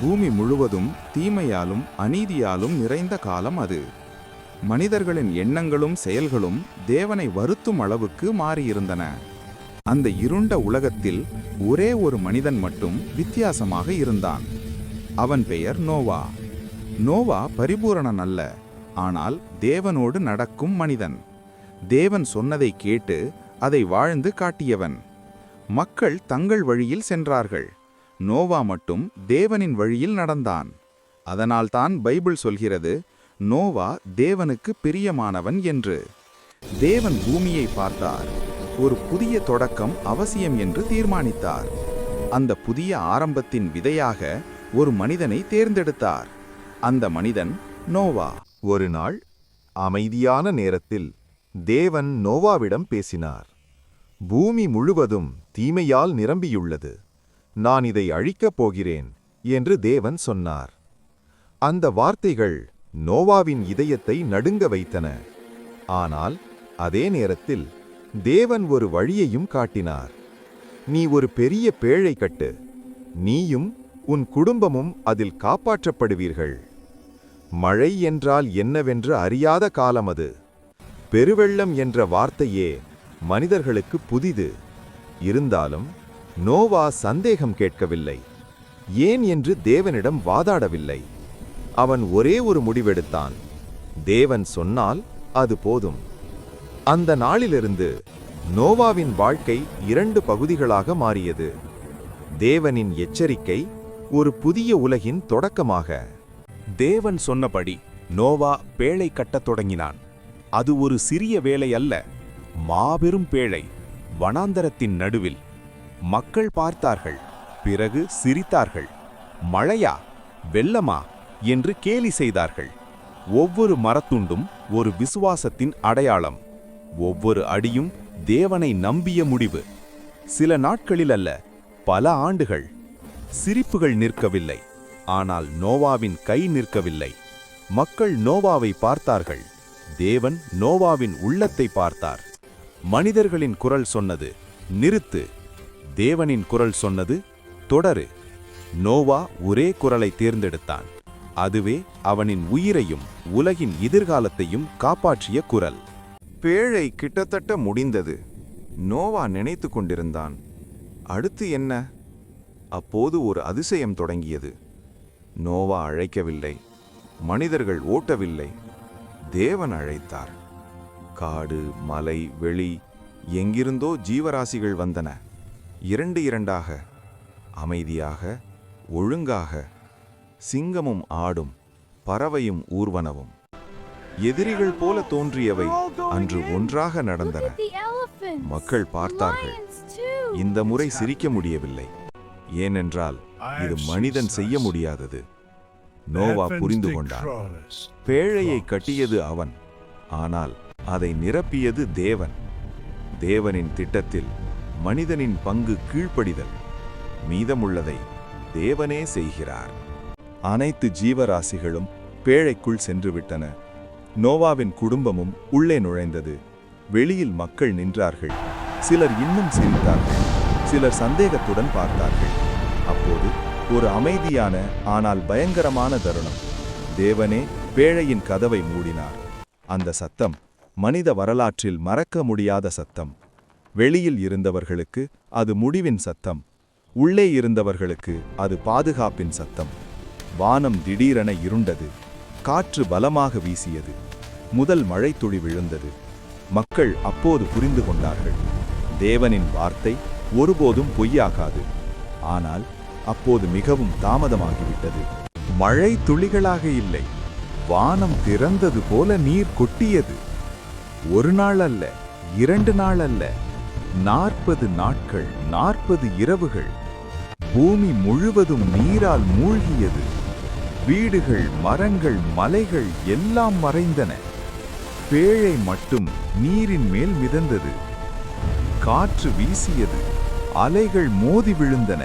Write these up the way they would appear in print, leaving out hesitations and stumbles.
பூமி முழுவதும் தீமையாலும் அநீதியாலும் நிறைந்த காலம் அது. மனிதர்களின் எண்ணங்களும் செயல்களும் தேவனை வருத்தும் அளவுக்கு மாறியிருந்தன. அந்த இருண்ட உலகத்தில் ஒரே ஒரு மனிதன் மட்டும் வித்தியாசமாக இருந்தான். அவன் பெயர் நோவா. நோவா பரிபூரணன் அல்ல, ஆனால் தேவனோடு நடக்கும் மனிதன். தேவன் சொன்னதை கேட்டு அதை வாழ்ந்து காட்டியவன். மக்கள் தங்கள் வழியில் சென்றார்கள். நோவா மட்டும் தேவனின் வழியில் நடந்தான். அதனால்தான் பைபிள் சொல்கிறது, நோவா தேவனுக்கு பிரியமானவன் என்று. தேவன் பூமியை பார்த்தார். ஒரு புதிய தொடக்கம் அவசியம் என்று தீர்மானித்தார். அந்த புதிய ஆரம்பத்தின் விதையாக ஒரு மனிதனை தேர்ந்தெடுத்தார். அந்த மனிதன் நோவா. ஒரு நாள் அமைதியான நேரத்தில் தேவன் நோவாவிடம் பேசினார். பூமி முழுவதும் தீமையால் நிரம்பியுள்ளது. நான் இதை அழிக்கப் போகிறேன் என்று தேவன் சொன்னார். அந்த வார்த்தைகள் நோவாவின் இதயத்தை நடுங்க வைத்தன. ஆனால் அதே நேரத்தில் தேவன் ஒரு வழியையும் காட்டினார். நீ ஒரு பெரிய பேழை கட்டு. நீயும் உன் குடும்பமும் அதில் காப்பாற்றப்படுவீர்கள். மழை என்றால் என்னவென்று அறியாத காலம் அது. பெருவெள்ளம் என்ற வார்த்தையே மனிதர்களுக்கு புதிது. இருந்தாலும் நோவா சந்தேகம் கேட்கவில்லை. ஏன் என்று தேவனிடம் வாதாடவில்லை. அவன் ஒரே ஒரு முடிவெடுத்தான். தேவன் சொன்னால் அது போதும். அந்த நாளிலிருந்து நோவாவின் வாழ்க்கை 2 பகுதிகளாக மாறியது. தேவனின் எச்சரிக்கை, ஒரு புதிய உலகின் தொடக்கமாக. தேவன் சொன்னபடி நோவா பேழை கட்டத் தொடங்கினான். அது ஒரு சிறிய வேலை அல்ல, மாபெரும் பேழை. வனாந்தரத்தின் நடுவில். மக்கள் பார்த்தார்கள், பிறகு சிரித்தார்கள். மழையா, வெள்ளமா என்று கேலி செய்தார்கள். ஒவ்வொரு மரத்துண்டும் ஒரு விசுவாசத்தின் அடையாளம். ஒவ்வொரு அடியும் தேவனை நம்பிய முடிவு. சில நாட்களில் அல்ல, பல ஆண்டுகள். சிரிப்புகள் நிற்கவில்லை, ஆனால் நோவாவின் கை நிற்கவில்லை. மக்கள் நோவாவை பார்த்தார்கள். தேவன் நோவாவின் உள்ளத்தை பார்த்தார். மனிதர்களின் குரல் சொன்னது, நிறுத்து. தேவனின் குரல் சொன்னது, தொடரு. நோவா ஒரே குரலை தேர்ந்தெடுத்தான். அதுவே அவனின் உயிரையும் உலகின் எதிர்காலத்தையும் காப்பாற்றிய குரல். பேழை கிட்டத்தட்ட முடிந்தது. நோவா நினைத்து கொண்டிருந்தான், அடுத்து என்ன? அப்போது ஒரு அதிசயம் தொடங்கியது. நோவா அழைக்கவில்லை, மனிதர்கள் ஓட்டவில்லை, தேவன் அழைத்தார். காடு, மலை, வெளி, எங்கிருந்தோ ஜீவராசிகள் வந்தன. 2 அமைதியாக, ஒழுங்காக. சிங்கமும் ஆடும், பறவையும் ஊர்வனவும். எதிரிகள் போல தோன்றியவை அன்று ஒன்றாக நடந்தன. மக்கள் பார்த்தார்கள். இந்த முறை சிரிக்க முடியவில்லை, ஏனென்றால் இது மனிதன் செய்ய முடியாதது. நோவா புரிந்து கொண்டான். பேழையை கட்டியது அவன், ஆனால் அதை நிரப்பியது தேவன். தேவனின் திட்டத்தில் மனிதனின் பங்கு கீழ்ப்படிதல். மீதமுள்ளதை தேவனே செய்கிறார். அனைத்து ஜீவராசிகளும் பேழைக்குள் சென்றுவிட்டன. நோவாவின் குடும்பமும் உள்ளே நுழைந்தது. வெளியில் மக்கள் நின்றார்கள். சிலர் இன்னும் சிரித்தார்கள், சிலர் சந்தேகத்துடன் பார்த்தார்கள். அப்போது ஒரு அமைதியான ஆனால் பயங்கரமான தருணம். தேவனே பேழையின் கதவை மூடினார். அந்த சத்தம் மனித வரலாற்றில் மறக்க முடியாத சத்தம். வெளியில் இருந்தவர்களுக்கு அது முடிவின் சத்தம், உள்ளே இருந்தவர்களுக்கு அது பாதுகாப்பின் சத்தம். வானம் திடீரென இருண்டது. காற்று பலமாக வீசியது. முதல் மழைத்துளி விழுந்தது. மக்கள் அப்போது புரிந்து கொண்டார்கள், தேவனின் வார்த்தை ஒருபோதும் பொய்யாகாது. ஆனால் அப்போது மிகவும் தாமதமாகிவிட்டது. மழை துளிகளாக இல்லை, வானம் திறந்தது போல நீர் கொட்டியது. 1 நாள் அல்ல, 2 நாள் அல்ல, 40 நாட்கள், 40 இரவுகள். பூமி முழுவதும் நீரால் மூழ்கியது. வீடுகள், மரங்கள், மலைகள் எல்லாம் மறைந்தன. பேழை மட்டும் நீரின் மேல் மிதந்தது. காற்று வீசியது, அலைகள் மோதி விழுந்தன.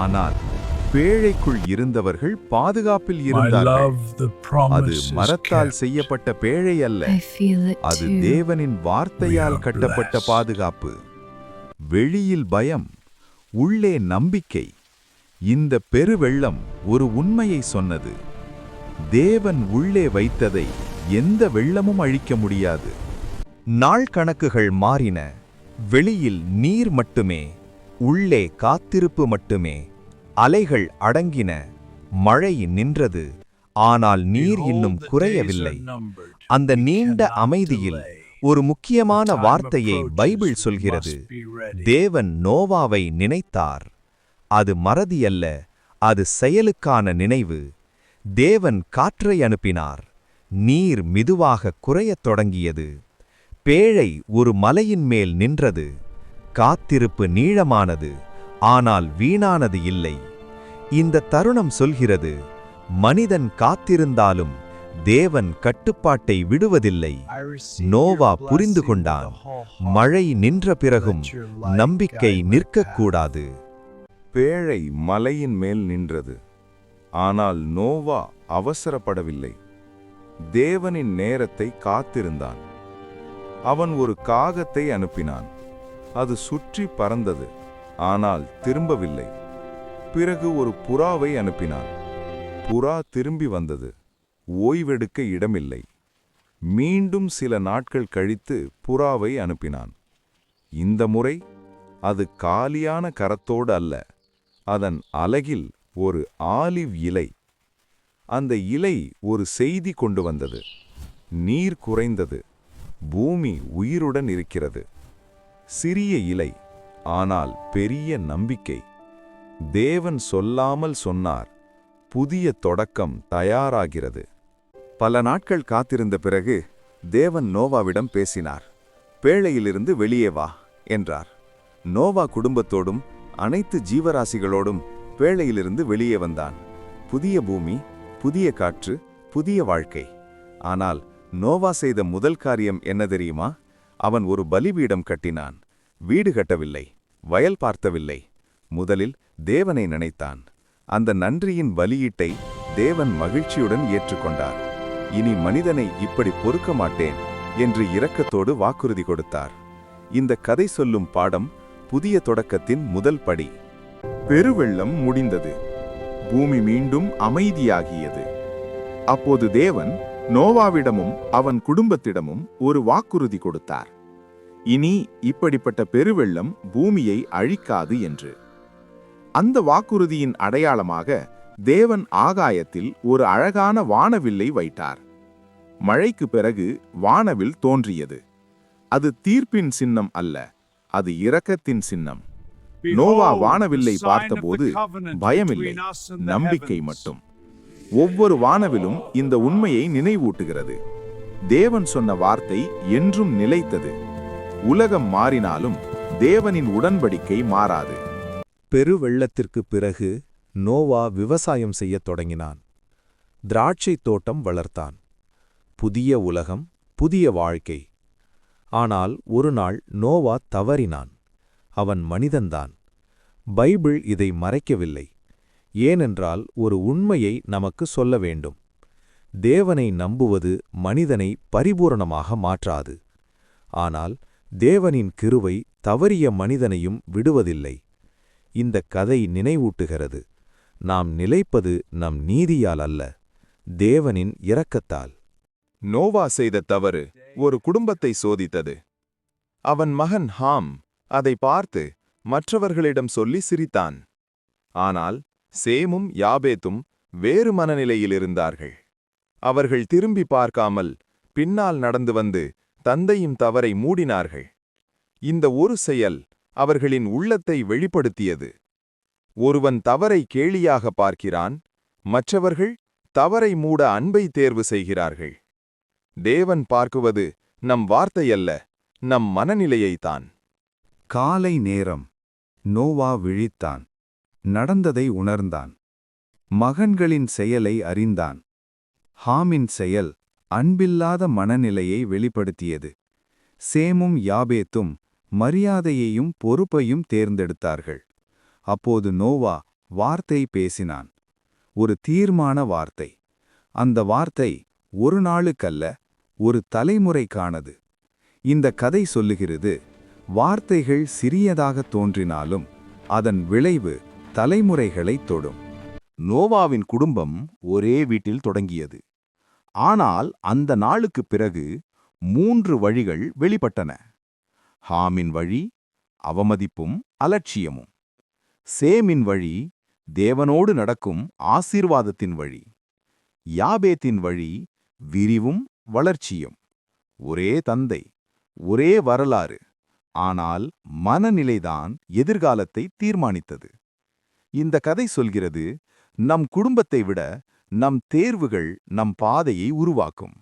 ஆனால் பேழைக்குள் இருந்தவர்கள் பாதுகாப்பில் இருந்தார்கள். அது மரத்தால் செய்யப்பட்ட பேழை அல்ல, அது தேவனின் வார்த்தையால் கட்டப்பட்ட பாதுகாப்பு. வெளியில் பயம், உள்ளே நம்பிக்கை. இந்த பெருவெள்ளம் ஒரு உண்மையை சொன்னது. தேவன் உள்ளே வைத்ததை எந்த வெள்ளமும் அழிக்க முடியாது. நாள் கணக்குகள் மாறின. வெளியில் நீர் மட்டுமே, உள்ளே காத்திருப்பு மட்டுமே. அலைகள் அடங்கின, மழை நின்றது. ஆனால் நீர் இன்னும் குறையவில்லை. அந்த நீண்ட அமைதியில் ஒரு முக்கியமான வார்த்தையை பைபிள் சொல்கிறது. தேவன் நோவாவை நினைத்தார். அது மறதியல்ல, அது செயலுக்கான நினைவு. தேவன் காற்றை அனுப்பினார். நீர் மெதுவாக குறையத் தொடங்கியது. பேழை ஒரு மலையின் மேல் நின்றது. காத்திருப்பு நீளமானது, ஆனால் வீணானது இல்லை. இந்த தருணம் சொல்கிறது, மனிதன் காத்திருந்தாலும் தேவன் கட்டுப்பாட்டை விடுவதில்லை. நோவா புரிந்து கொண்டான். மழை நின்ற பிறகும் நம்பிக்கை நிற்கக்கூடாது. பேழை மலையின் மேல் நின்றது. ஆனால் நோவா அவசரப்படவில்லை. தேவனின் நேரத்தை காத்திருந்தான். அவன் ஒரு காகத்தை அனுப்பினான். அது சுற்றி பறந்தது, ஆனால் திரும்பவில்லை. பிறகு ஒரு புறாவை அனுப்பினான். புறா திரும்பி வந்தது. ஓய்வெடுக்க இடமில்லை. மீண்டும் சில நாட்கள் கழித்து புறாவை அனுப்பினான். இந்த முறை அது காலியான கரத்தோடு அல்ல. அதன் அலகில் ஒரு ஆலிவ் இலை. அந்த இலை ஒரு செய்தி கொண்டு வந்தது. நீர் குறைந்தது. பூமி உயிருடன் இருக்கிறது. சிறிய இலை, ஆனால் பெரிய நம்பிக்கை. தேவன் சொல்லாமல் சொன்னார், புதிய தொடக்கம் தயாராகிறது. பல நாட்கள் காத்திருந்த பிறகு தேவன் நோவாவிடம் பேசினார். பேழையிலிருந்து வெளியே வா என்றார். நோவா குடும்பத்தோடும் அனைத்து ஜீவராசிகளோடும் பேழையிலிருந்து வெளியே வந்தான். புதிய பூமி, புதிய காற்று, புதிய வாழ்க்கை. ஆனால் நோவா செய்த முதல் காரியம் என்ன தெரியுமா? அவன் ஒரு பலிபீடம் கட்டினான். வீடு கட்டவில்லை, வயல் பார்த்தவில்லை. முதலில் தேவனை நினைத்தான். அந்த நன்றியின் பலியீட்டை தேவன் மகிழ்ச்சியுடன் ஏற்றுக்கொண்டார். இனி மனிதனை இப்படி பொறுக்க மாட்டேன் என்று இரக்கத்தோடு வாக்குறுதி கொடுத்தார். இந்த கதை சொல்லும் பாடம் புதிய தொடக்கத்தின் முதல் படி. பெருவெள்ளம் முடிந்தது. பூமி மீண்டும் அமைதியாகியது. அப்போது தேவன் நோவாவிடமும் அவன் குடும்பத்திடமும் ஒரு வாக்குறுதி கொடுத்தார். இனி இப்படிப்பட்ட பெருவெள்ளம் பூமியை அழிக்காது என்று. அந்த வாக்குறுதியின் அடையாளமாக தேவன் ஆகாயத்தில் ஒரு அழகான வானவில்லை வைத்தார். மழைக்கு பிறகு வானவில் தோன்றியது. அது தீர்ப்பின் சின்னம் அல்ல, அது இரக்கத்தின் சின்னம். நோவா வானவில்லை பார்த்தபோது பயமில்லை, நம்பிக்கை மட்டும். ஒவ்வொரு வானவிலும் இந்த உண்மையை நினைவூட்டுகிறது. தேவன் சொன்ன வார்த்தை என்றும் நிலைத்தது. உலகம் மாறினாலும் தேவனின் உடன்படிக்கை மாறாது. பெருவெள்ளத்திற்கு பிறகு நோவா விவசாயம் செய்யத் தொடங்கினான். திராட்சை தோட்டம் வளர்த்தான். புதிய உலகம், புதிய வாழ்க்கை. ஆனால் ஒரு நாள் நோவா தவறினான். அவன் மனிதன்தான். பைபிள் இதை மறைக்கவில்லை. ஏனென்றால் ஒரு உண்மையை நமக்கு சொல்ல வேண்டும். தேவனை நம்புவது மனிதனை பரிபூரணமாக மாற்றாது. ஆனால் தேவனின் கிருபை தவறிய மனிதனையும் விடுவதில்லை. இந்த கதை நினைவூட்டுகிறது, நாம் நிலைப்பது நம் நீதியால் அல்ல, தேவனின் இரக்கத்தால். நோவா செய்த தவறு ஒரு குடும்பத்தை சோதித்தது. அவன் மகன் ஹாம் அதை பார்த்து மற்றவர்களிடம் சொல்லி சிரித்தான். ஆனால் சேமும் யாபேத்தும் வேறு மனநிலையில் இருந்தார்கள். அவர்கள் திரும்பி பார்க்காமல் பின்னால் நடந்து வந்து தந்தையின் தவறை மூடினார்கள். இந்த ஒரு செயல் அவர்களின் உள்ளத்தை வெளிப்படுத்தியது. ஒருவன் தவறை கேலியாக பார்க்கிறான், மற்றவர்கள் தவறை மூட அன்பை தேர்வு செய்கிறார்கள். தேவன் பார்க்குவது நம் வார்த்தையல்ல, நம் மனநிலையைத்தான். காலை நேரம். நோவா விழித்தான். நடந்ததை உணர்ந்தான். மகன்களின் செயலை அறிந்தான். ஹாமின் செயல் அன்பில்லாத மனநிலையை வெளிப்படுத்தியது. சேமும் யாபேத்தும் மரியாதையையும் பொறுப்பையும் தேர்ந்தெடுத்தார்கள். அப்போது நோவா வார்த்தை பேசினான். ஒரு தீர்மான வார்த்தை. அந்த வார்த்தை ஒரு நாளுக்கல்ல, ஒரு தலைமுறைக்கானது. இந்த கதை சொல்லுகிறது, வார்த்தைகள் சிறியதாக தோன்றினாலும் அதன் விளைவு தலைமுறைகளைத் தொடும். நோவாவின் குடும்பம் ஒரே வீட்டில் தொடங்கியது. ஆனால் அந்த நாளுக்குப் பிறகு 3 வழிகள் வெளிப்பட்டன. ஹாமின் வழி அவமதிப்பும் அலட்சியமும். சேமின் வழி தேவனோடு நடக்கும் ஆசீர்வாதத்தின் வழி. யாபேத்தின் வழி விரிவும் வளர்ச்சியும். ஒரே தந்தை, ஒரே வரலாறு, ஆனால் மனநிலைதான் எதிர்காலத்தை தீர்மானித்தது. இந்த கதை சொல்கிறது, நம் குடும்பத்தை விட நம் தேர்வுகள் நம் பாதையை உருவாக்கும்.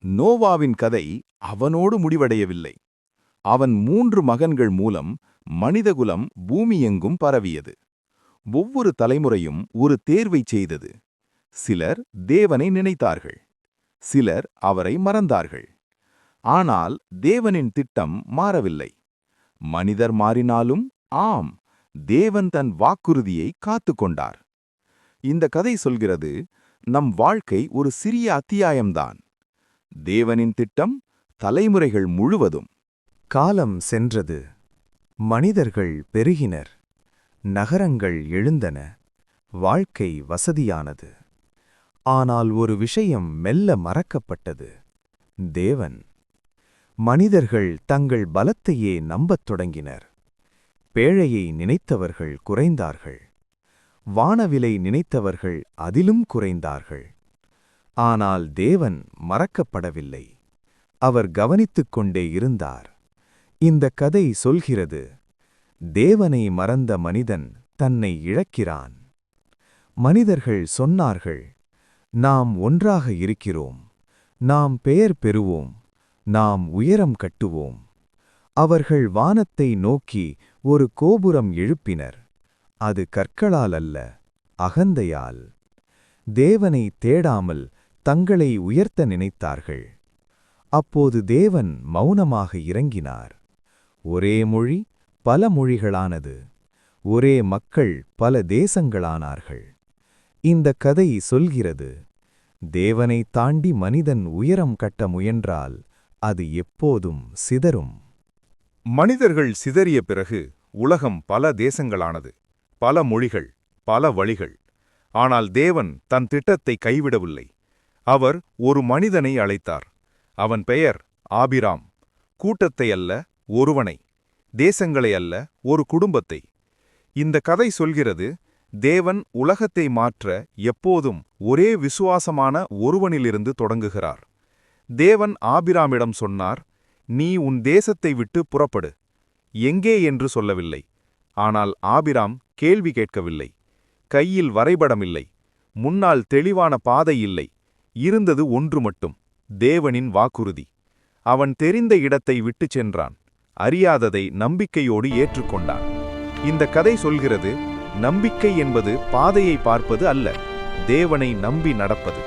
நோவாவின் கதை அவனோடு முடிவடையவில்லை. அவன் 3 மகன்கள் மூலம் மனிதகுலம் பூமியெங்கும் பரவியது. ஒவ்வொரு தலைமுறையும் ஒரு தேர்வைச் செய்தது. சிலர் தேவனை நினைத்தார்கள், சிலர் அவரை மறந்தார்கள். ஆனால் தேவனின் திட்டம் மாறவில்லை. மனிதர் மாறினாலும் ஆம், தேவன் தன் வாக்குறுதியை காத்துக்கொண்டார். இந்த கதை சொல்கிறது, நம் வாழ்க்கை ஒரு சிறிய அத்தியாயம்தான். தேவனின் திட்டம் தலைமுறைகள் முழுவதும். காலம் சென்றது. மனிதர்கள் பெருகினர். நகரங்கள் எழுந்தன. வாழ்க்கை வசதியானது. ஆனால் ஒரு விஷயம் மெல்ல மறக்கப்பட்டது. தேவன். மனிதர்கள் தங்கள் பலத்தையே நம்பத் தொடங்கினர். பேழையை நினைத்தவர்கள் குறைந்தார்கள். வானவிலை நினைத்தவர்கள் அதிலும் குறைந்தார்கள். ஆனால் தேவன் மறக்கப்படவில்லை. அவர் கவனித்துக் கொண்டே இருந்தார். இந்த கதை சொல்கிறது, தேவனை மறந்த மனிதன் தன்னை இழக்கிறான். மனிதர்கள் சொன்னார்கள், நாம் ஒன்றாக இருக்கிறோம், நாம் பெயர் பெறுவோம், நாம் உயரம் கட்டுவோம். அவர்கள் வானத்தை நோக்கி ஒரு கோபுரம் எழுப்பினர். அது கற்களால் அல்ல, அகந்தையால். தேவனை தேடாமல் தங்களை உயர்த்த நினைத்தார்கள். அப்போது தேவன் மௌனமாக இறங்கினார். ஒரே மொழி பல மொழிகளானது. ஒரே மக்கள் பல தேசங்களானார்கள். இந்த கதை சொல்கிறது, தேவனை தாண்டி மனிதன் உயரம் கட்ட முயன்றால் அது எப்போதும் சிதறும். மனிதர்கள் சிதறிய பிறகு உலகம் பல தேசங்களானது, பல மொழிகள், பல வழிகள். ஆனால் தேவன் தன் திட்டத்தை கைவிடவில்லை. அவர் ஒரு மனிதனை அழைத்தார். அவன் பெயர் ஆபிராம். கூட்டத்தை அல்ல, ஒருவனை. தேசங்களை அல்ல, ஒரு குடும்பத்தை. இந்த கதை சொல்கிறது, தேவன் உலகத்தை மாற்ற எப்போதும் ஒரே விசுவாசமான ஒருவனிலிருந்து தொடங்குகிறார். தேவன் ஆபிராமிடம் சொன்னார், நீ உன் தேசத்தை விட்டு புறப்படு. எங்கே என்று சொல்லவில்லை. ஆனால் ஆபிராம் கேள்வி கேட்கவில்லை. கையில் வரைபடமில்லை. முன்னால் தெளிவான பாதை இல்லை. இருந்தது ஒன்று மட்டும், தேவனின் வாக்குறுதி. அவன் தெரிந்த இடத்தை விட்டுச் சென்றான். அறியாததை நம்பிக்கையோடு ஏற்றுக்கொண்டான். இந்த கதை சொல்கிறது, நம்பிக்கை என்பது பாதையை பார்ப்பது அல்ல, தேவனை நம்பி நடப்பது.